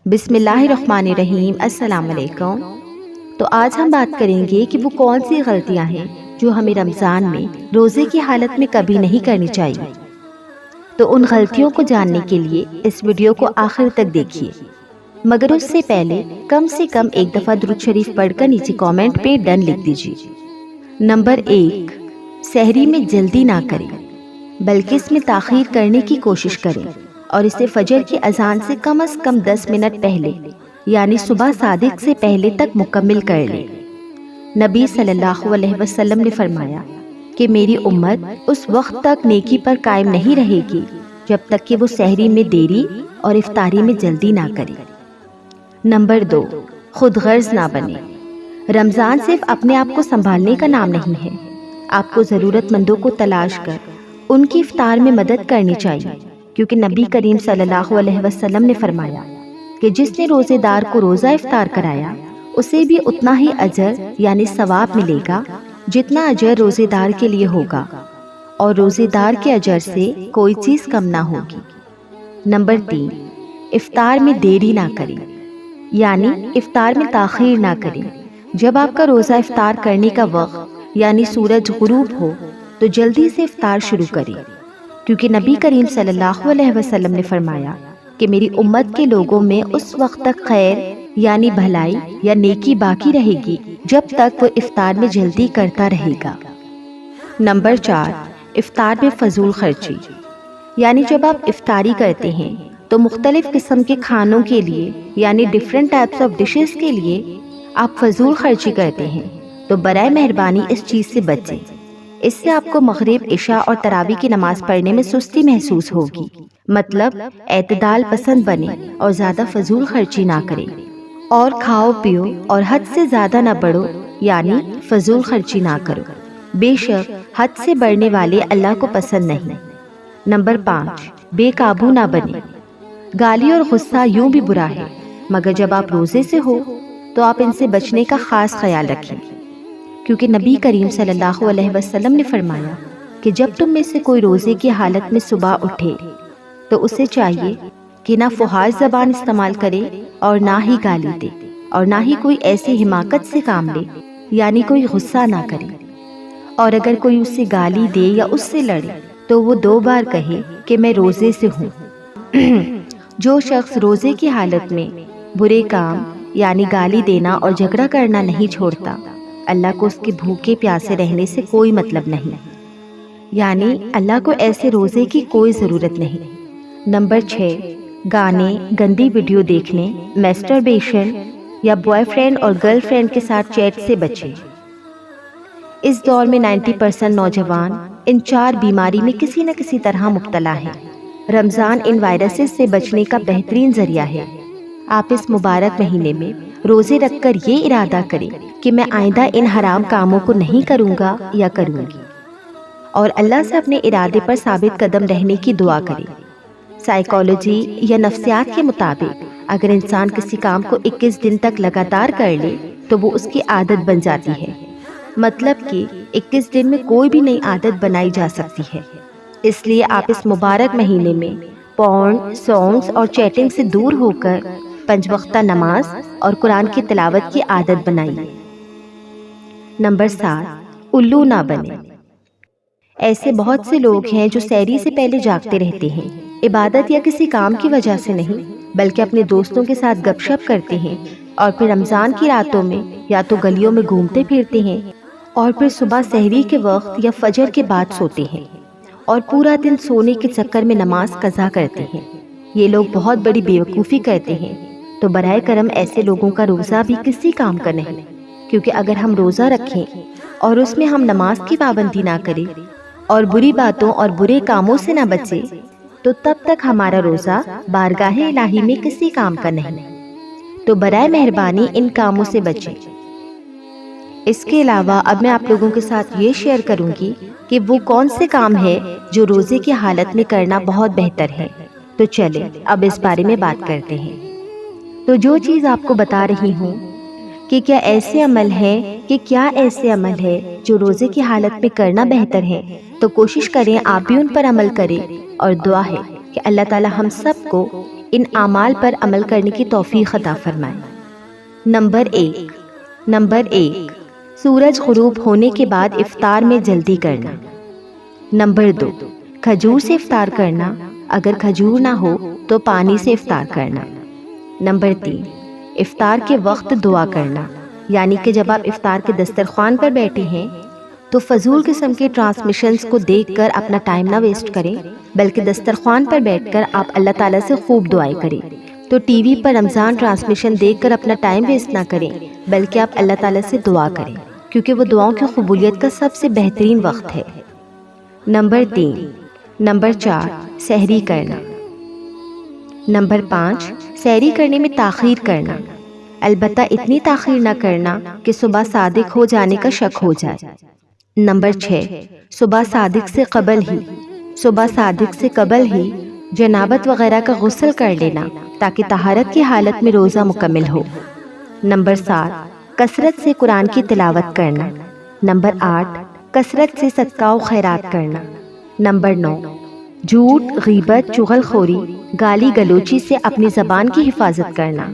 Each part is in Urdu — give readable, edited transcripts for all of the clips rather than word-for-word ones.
بسم اللہ الرحمن الرحیم۔ السلام علیکم۔ تو آج ہم بات کریں گے کہ وہ کون سی غلطیاں ہیں جو ہمیں رمضان میں روزے کی حالت میں کبھی نہیں کرنی چاہیے۔ تو ان غلطیوں کو جاننے کے لیے اس ویڈیو کو آخر تک دیکھیے، مگر اس سے پہلے کم سے کم ایک دفعہ درود شریف پڑھ کر نیچے کامنٹ پہ ڈن لکھ دیجیے۔ نمبر 1، سحری میں جلدی نہ کریں بلکہ اس میں تاخیر کرنے کی کوشش کریں اور اسے فجر کی اذان سے کم از کم 10 منٹ پہلے یعنی صبح صادق سے پہلے تک مکمل کر لیں۔ نبی صلی اللہ علیہ وسلم نے فرمایا کہ میری امت اس وقت تک نیکی پر قائم نہیں رہے گی جب تک کہ وہ سحری میں دیری اور افطاری میں جلدی نہ کرے۔ نمبر 2، خود غرض نہ بنے۔ رمضان صرف اپنے آپ کو سنبھالنے کا نام نہیں ہے، آپ کو ضرورت مندوں کو تلاش کر ان کی افطار میں مدد کرنی چاہیے، کیونکہ نبی کریم صلی اللہ علیہ وسلم نے فرمایا کہ جس نے روزے دار کو روزہ افطار کرایا اسے بھی اتنا ہی اجر یعنی ثواب ملے گا جتنا اجر روزے دار کے لیے ہوگا، اور روزے دار کے اجر سے کوئی چیز کم نہ ہوگی۔ نمبر 3، افطار میں دیری نہ کریں، یعنی افطار میں تاخیر نہ کریں۔ جب آپ کا روزہ افطار کرنے کا وقت یعنی سورج غروب ہو تو جلدی سے افطار شروع کریں، کیونکہ نبی کریم صلی اللہ علیہ وسلم نے فرمایا کہ میری امت کے لوگوں میں اس وقت تک خیر یعنی بھلائی یا نیکی باقی رہے گی جب تک وہ افطار میں جلدی کرتا رہے گا۔ نمبر 4، افطار میں فضول خرچی، یعنی جب آپ افطاری کرتے ہیں تو مختلف قسم کے کھانوں کے لیے یعنی ڈیفرنٹ ٹائپس آف ڈشز کے لیے آپ فضول خرچی کرتے ہیں، تو برائے مہربانی اس چیز سے بچیں۔ اس سے آپ کو مغرب، عشاء اور تراویح کی نماز پڑھنے میں سستی محسوس ہوگی۔ مطلب اعتدال پسند بنے اور زیادہ فضول خرچی نہ کریں، اور کھاؤ پیو اور حد سے زیادہ نہ بڑھو یعنی فضول خرچی نہ کرو، بے شک حد سے بڑھنے والے اللہ کو پسند نہیں۔ نمبر 5، بے قابو نہ بنے۔ گالی اور غصہ یوں بھی برا ہے، مگر جب آپ روزے سے ہو تو آپ ان سے بچنے کا خاص خیال رکھیں، کیونکہ نبی کریم صلی اللہ علیہ وسلم نے فرمایا کہ جب تم میں سے کوئی روزے کی حالت میں صبح اٹھے تو اسے چاہیے کہ نہ فحش زبان استعمال کرے اور نہ ہی گالی دے، اور نہ ہی کوئی ایسی حماقت سے کام لے یعنی کوئی غصہ نہ کرے، اور اگر کوئی اس سے گالی دے یا اس سے لڑے تو وہ 2 بار کہے کہ میں روزے سے ہوں۔ جو شخص روزے کی حالت میں برے کام یعنی گالی دینا اور جھگڑا کرنا نہیں چھوڑتا، اللہ کو اس کے بھوکے پیاسے رہنے سے کوئی مطلب نہیں، یعنی اللہ کو ایسے روزے کی کوئی ضرورت نہیں۔ نمبر 6، گانے، گندی ویڈیو دیکھنے، میسٹربیشن یا بوائے فرینڈ اور گرل فرینڈ کے ساتھ چیٹ سے بچیں۔ اس دور میں 90% نوجوان ان 4 بیماری میں کسی نہ کسی طرح مبتلا ہے۔ رمضان ان وائرسز سے بچنے کا بہترین ذریعہ ہے۔ آپ اس مبارک مہینے میں روزے رکھ کر یہ ارادہ کریں کہ میں آئندہ ان حرام کاموں کو نہیں کروں گا یا کروں گی، اور اللہ سے اپنے ارادے پر ثابت قدم رہنے کی دعا کریں۔ سائیکالوجی یا نفسیات کے مطابق اگر انسان کسی کام کو 21 دن تک لگاتار کر لے تو وہ اس کی عادت بن جاتی ہے، مطلب کہ 21 دن میں کوئی بھی نئی عادت بنائی جا سکتی ہے۔ اس لیے آپ اس مبارک مہینے میں پورن، سانگز اور چیٹنگ سے دور ہو کر 5 وقتہ نماز اور قرآن کی تلاوت کی عادت بنائیے۔ نمبر 7، الو نہ بنے۔ ایسے بہت سے لوگ ہیں جو سحری سے پہلے جاگتے رہتے ہیں، عبادت یا کسی کام کی وجہ سے نہیں بلکہ اپنے دوستوں کے ساتھ گپ شپ کرتے ہیں، اور پھر رمضان کی راتوں میں یا تو گلیوں میں گھومتے پھرتے ہیں اور پھر صبح سحری کے وقت یا فجر کے بعد سوتے ہیں، اور پورا دن سونے کے چکر میں نماز قضا کرتے ہیں۔ یہ لوگ بہت بڑی بیوقوفی کرتے ہیں، تو برائے کرم ایسے لوگوں کا روزہ بھی کسی کام کا نہیں، کیونکہ اگر ہم روزہ رکھیں اور اس میں ہم نماز کی پابندی نہ کریں اور بری باتوں اور برے کاموں سے نہ بچیں تو تب تک ہمارا روزہ بارگاہ الہی میں کسی کام کا نہیں۔ تو برائے مہربانی ان کاموں سے بچیں۔ اس کے علاوہ اب میں آپ لوگوں کے ساتھ یہ شیئر کروں گی کہ وہ کون سے کام ہے جو روزے کی حالت میں کرنا بہت بہتر ہے۔ تو چلیں اب اس بارے میں بات کرتے ہیں۔ تو جو چیز آپ کو بتا رہی ہوں کہ کیا ایسے عمل ہے جو روزے کی حالت میں کرنا بہتر ہے، تو کوشش کریں آپ بھی ان پر عمل کریں، اور دعا ہے کہ اللہ تعالی ہم سب کو ان اعمال پر عمل کرنے کی توفیق عطا فرمائے۔ نمبر ایک، سورج غروب ہونے کے بعد افطار میں جلدی کرنا۔ نمبر 2، کھجور سے افطار کرنا، اگر کھجور نہ ہو تو پانی سے افطار کرنا۔ نمبر 3، افطار کے وقت دعا کرنا، یعنی کہ جب آپ افطار کے دسترخوان پر بیٹھے ہیں تو فضول قسم کے ٹرانسمیشنز کو دیکھ کر اپنا ٹائم نہ ویسٹ کریں، بلکہ دسترخوان پر بیٹھ کر آپ اللہ تعالیٰ سے خوب دعائیں کریں۔ تو ٹی وی پر رمضان ٹرانسمیشن دیکھ کر اپنا ٹائم ویسٹ نہ کریں، بلکہ آپ اللہ تعالیٰ سے دعا کریں، کیونکہ وہ دعاؤں کی قبولیت کا سب سے بہترین وقت ہے۔ نمبر 4، سحری کرنا۔ نمبر 5، سحری کرنے میں تاخیر کرنا، البتہ اتنی تاخیر نہ کرنا کہ صبح صادق ہو جانے کا شک ہو جائے۔ نمبر 6، صبح صادق سے قبل ہی جنابت وغیرہ کا غسل کر لینا تاکہ طہارت کی حالت میں روزہ مکمل ہو۔ نمبر 7، کثرت سے قرآن کی تلاوت کرنا۔ نمبر 8، کثرت سے صدقہ و خیرات کرنا۔ نمبر 9، جھوٹ، غیبت، چغل خوری، گالی گلوچی سے اپنی زبان کی حفاظت کرنا۔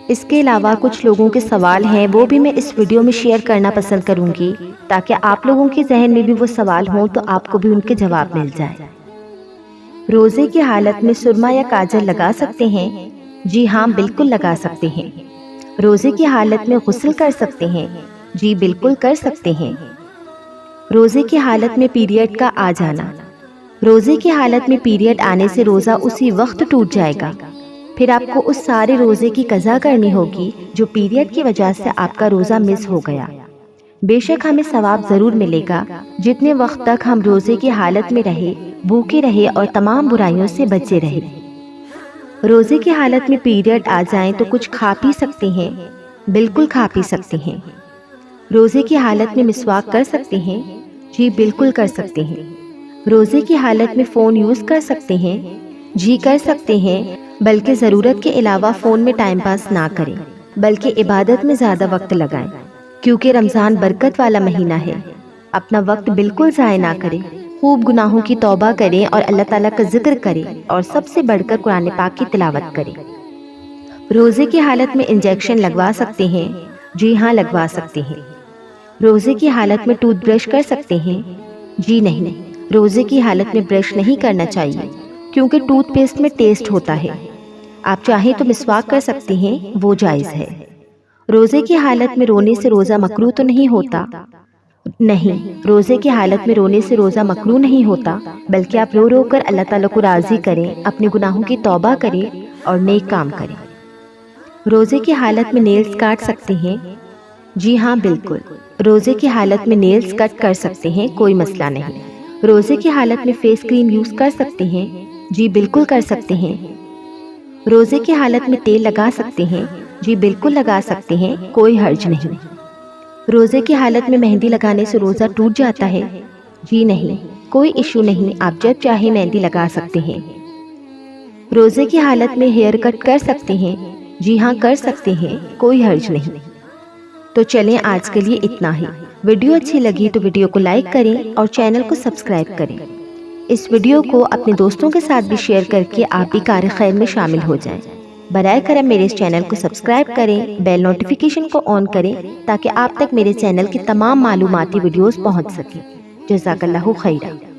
اس کے علاوہ کچھ لوگوں کے سوال ہیں، وہ بھی میں اس ویڈیو میں شیئر کرنا پسند کروں گی تاکہ آپ لوگوں کے ذہن میں بھی وہ سوال ہوں تو آپ کو بھی ان کے جواب مل جائے۔ روزے کی حالت میں سرما یا کاجل لگا سکتے ہیں؟ جی ہاں، بالکل لگا سکتے ہیں۔ روزے کی حالت میں غسل کر سکتے ہیں؟ جی بالکل کر سکتے ہیں۔ روزے کی حالت میں پیریڈ کا آ جانا۔ روزے کی حالت میں پیریڈ آنے سے روزہ اسی وقت ٹوٹ جائے گا، پھر آپ کو اس سارے روزے کی قضا کرنی ہوگی جو پیریڈ کی وجہ سے آپ کا روزہ مس ہو گیا۔ بے شک ہمیں ثواب ضرور ملے گا جتنے وقت تک ہم روزے کی حالت میں رہے، بھوکے رہے اور تمام برائیوں سے بچے رہے۔ روزے کی حالت میں پیریڈ آ جائیں تو کچھ کھا پی سکتے ہیں؟ بالکل کھا پی سکتے ہیں۔ روزے کی حالت میں مسواک کر سکتے ہیں؟ جی بالکل کر سکتے ہیں۔ روزے کی حالت میں فون یوز کر سکتے ہیں؟ جی کر سکتے ہیں، بلکہ ضرورت کے علاوہ فون میں ٹائم پاس نہ کریں، بلکہ عبادت میں زیادہ وقت لگائیں، کیونکہ رمضان برکت والا مہینہ ہے۔ اپنا وقت بالکل ضائع نہ کریں، خوب گناہوں کی توبہ کریں اور اللہ تعالیٰ کا ذکر کریں اور سب سے بڑھ کر قرآن پاک کی تلاوت کریں۔ روزے کی حالت میں انجیکشن لگوا سکتے ہیں؟ جی ہاں، لگوا سکتے ہیں۔ روزے کی حالت میں ٹوتھ برش کر سکتے ہیں؟ جی نہیں، روزے کی حالت میں برش نہیں کرنا چاہیے، کیونکہ ٹوتھ پیسٹ میں ٹیسٹ ہوتا ہے۔ آپ چاہیں تو مسواک کر سکتے ہیں، وہ جائز ہے۔ روزے کی حالت میں رونے سے روزہ مکروہ تو نہیں ہوتا؟ نہیں، روزے کی حالت میں رونے سے روزہ مکروہ نہیں ہوتا، بلکہ آپ رو رو کر اللہ تعالیٰ کو راضی کریں، اپنے گناہوں کی توبہ کریں اور نیک کام کریں۔ روزے کی حالت میں نیلز کاٹ سکتے ہیں؟ جی ہاں بالکل، روزے کی حالت میں نیلز کٹ کر سکتے ہیں، کوئی مسئلہ نہیں۔ روزے کی حالت میں فیس کریم یوز کر سکتے ہیں؟ جی بالکل کر سکتے ہیں۔ روزے کی حالت میں تیل لگا سکتے ہیں؟ جی بالکل لگا سکتے ہیں، کوئی حرج نہیں۔ روزے کی حالت میں مہندی لگانے سے روزہ ٹوٹ جاتا ہے؟ جی نہیں، کوئی ایشو نہیں، آپ جب چاہے مہندی لگا سکتے ہیں۔ روزے کی حالت میں ہیئر کٹ کر سکتے ہیں؟ جی ہاں کر سکتے ہیں، کوئی حرج نہیں۔ تو چلیں آج کے لیے اتنا ہی۔ ویڈیو اچھی لگی تو ویڈیو کو لائک کریں اور چینل کو سبسکرائب کریں۔ اس ویڈیو کو اپنے دوستوں کے ساتھ بھی شیئر کر کے آپ بھی کار خیر میں شامل ہو جائیں۔ برائے کرم میرے اس چینل کو سبسکرائب کریں، بیل نوٹیفیکیشن کو آن کریں تاکہ آپ تک میرے چینل کی تمام معلوماتی ویڈیوز پہنچ سکیں۔ جزاک اللہ خیرہ۔